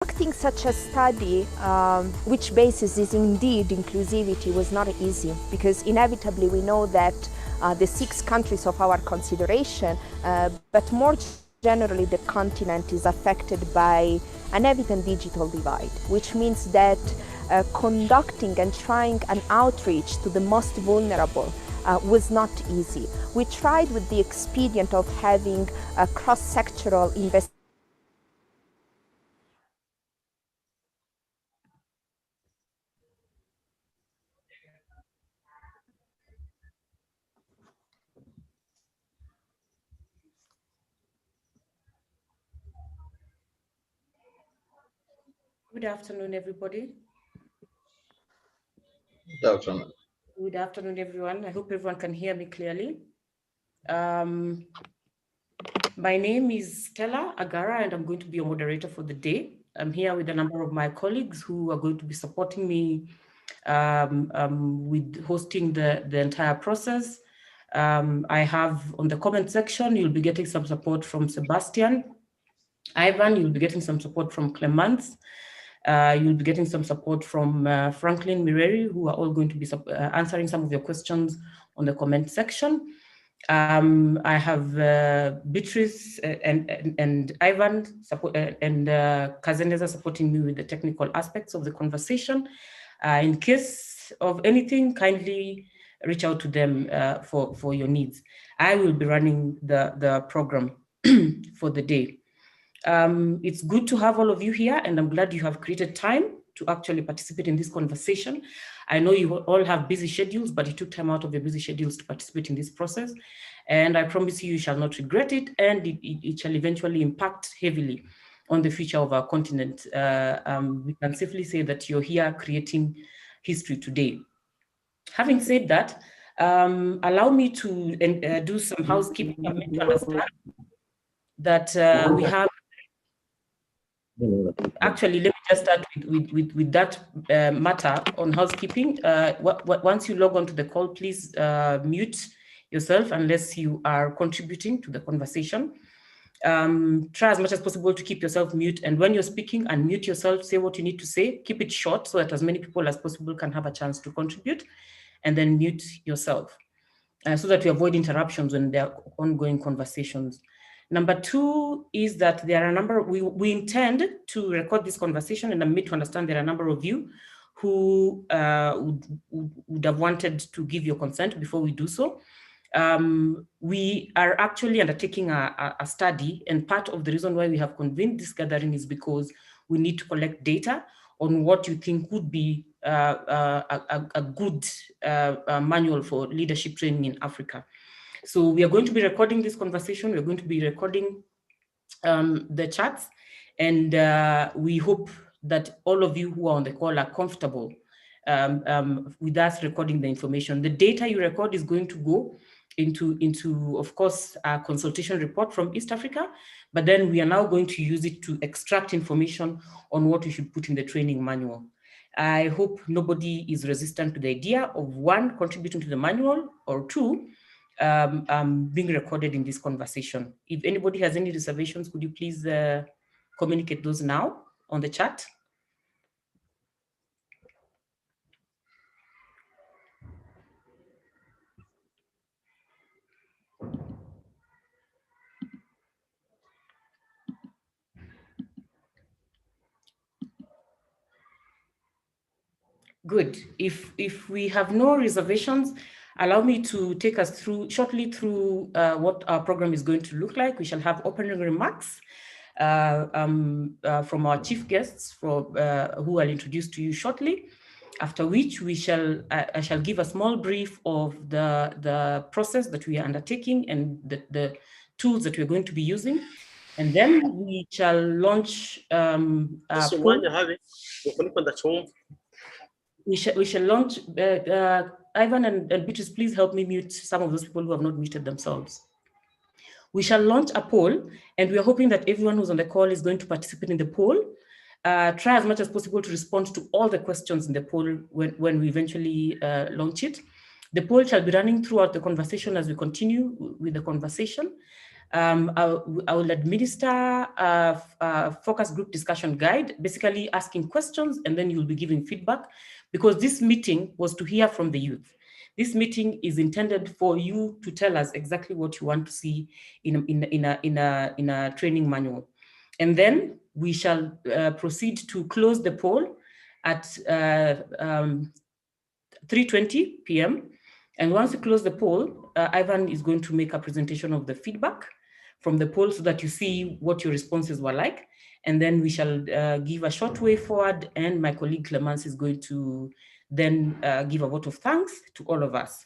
Conducting such a study, which basis is indeed inclusivity, was not easy, because inevitably we know that the 6 countries of our consideration, but more generally the continent, is affected by an evident digital divide, which means that conducting and trying an outreach to the most vulnerable was not easy. We tried with the expedient of having a cross-sectoral investigation. Good afternoon, everybody. Good afternoon. Good afternoon, everyone. I hope everyone can hear me clearly. My name is Stella Agara, and I'm going to be your moderator for the day. I'm here with a number of my colleagues who are going to be supporting me with hosting the entire process. I have on the comment section, you'll be getting some support from Sebastian. Ivan, you'll be getting some support from Clemence. You'll be getting some support from Franklin Mireri, who are all going to be answering some of your questions on the comment section. I have Beatrice and Ivan and Kazeneza supporting me with the technical aspects of the conversation. In case of anything, kindly reach out to them for your needs. I will be running the program for the day. It's good to have all of you here, and I'm glad you have created time to actually participate in this conversation. I know you all have busy schedules, but you took time out of your busy schedules to participate in this process. And I promise you shall not regret it, and it shall eventually impact heavily on the future of our continent. We can safely say that you're here creating history today. Having said that, allow me to do some housekeeping. I meant to understand that we have. Actually, let me just start with that matter on housekeeping. Once you log on to the call, please mute yourself unless you are contributing to the conversation. Try as much as possible to keep yourself mute, and when you're speaking, unmute yourself, say what you need to say, keep it short so that as many people as possible can have a chance to contribute, and then mute yourself so that we avoid interruptions when there are ongoing conversations. Number 2 is that there are a number, we intend to record this conversation, and I'm made to understand there are a number of you who would have wanted to give your consent before we do so. We are actually undertaking a study, and part of the reason why we have convened this gathering is because we need to collect data on what you think would be a good manual for leadership training in Africa. So we are going to be recording this conversation. We're going to be recording the chats, and we hope that all of you who are on the call are comfortable with us recording the information. The data you record is going to go into of course, a consultation report from East Africa, but then we are now going to use it to extract information on what we should put in the training manual. I hope nobody is resistant to the idea of 1, contributing to the manual, or 2, being recorded in this conversation. If anybody has any reservations, could you please communicate those now on the chat? Good. If we have no reservations, allow me to take us shortly through what our program is going to look like. We shall have opening remarks from our chief guests who I'll introduce to you shortly. After which I shall give a small brief of the process that we are undertaking and the tools that we're going to be using. And then we shall launch we shall launch, Ivan and Beatrice, please help me mute some of those people who have not muted themselves. We shall launch a poll, and we are hoping that everyone who's on the call is going to participate in the poll. Try as much as possible to respond to all the questions in the poll when we eventually launch it. The poll shall be running throughout the conversation as we continue with the conversation. I will administer a focus group discussion guide, basically asking questions, and then you'll be giving feedback, because this meeting was to hear from the youth. This meeting is intended for you to tell us exactly what you want to see in a training manual. And then we shall proceed to close the poll at 3:20 p.m. And once we close the poll, Ivan is going to make a presentation of the feedback from the poll so that you see what your responses were like. And then we shall give a short way forward, and my colleague Clemence is going to then give a vote of thanks to all of us.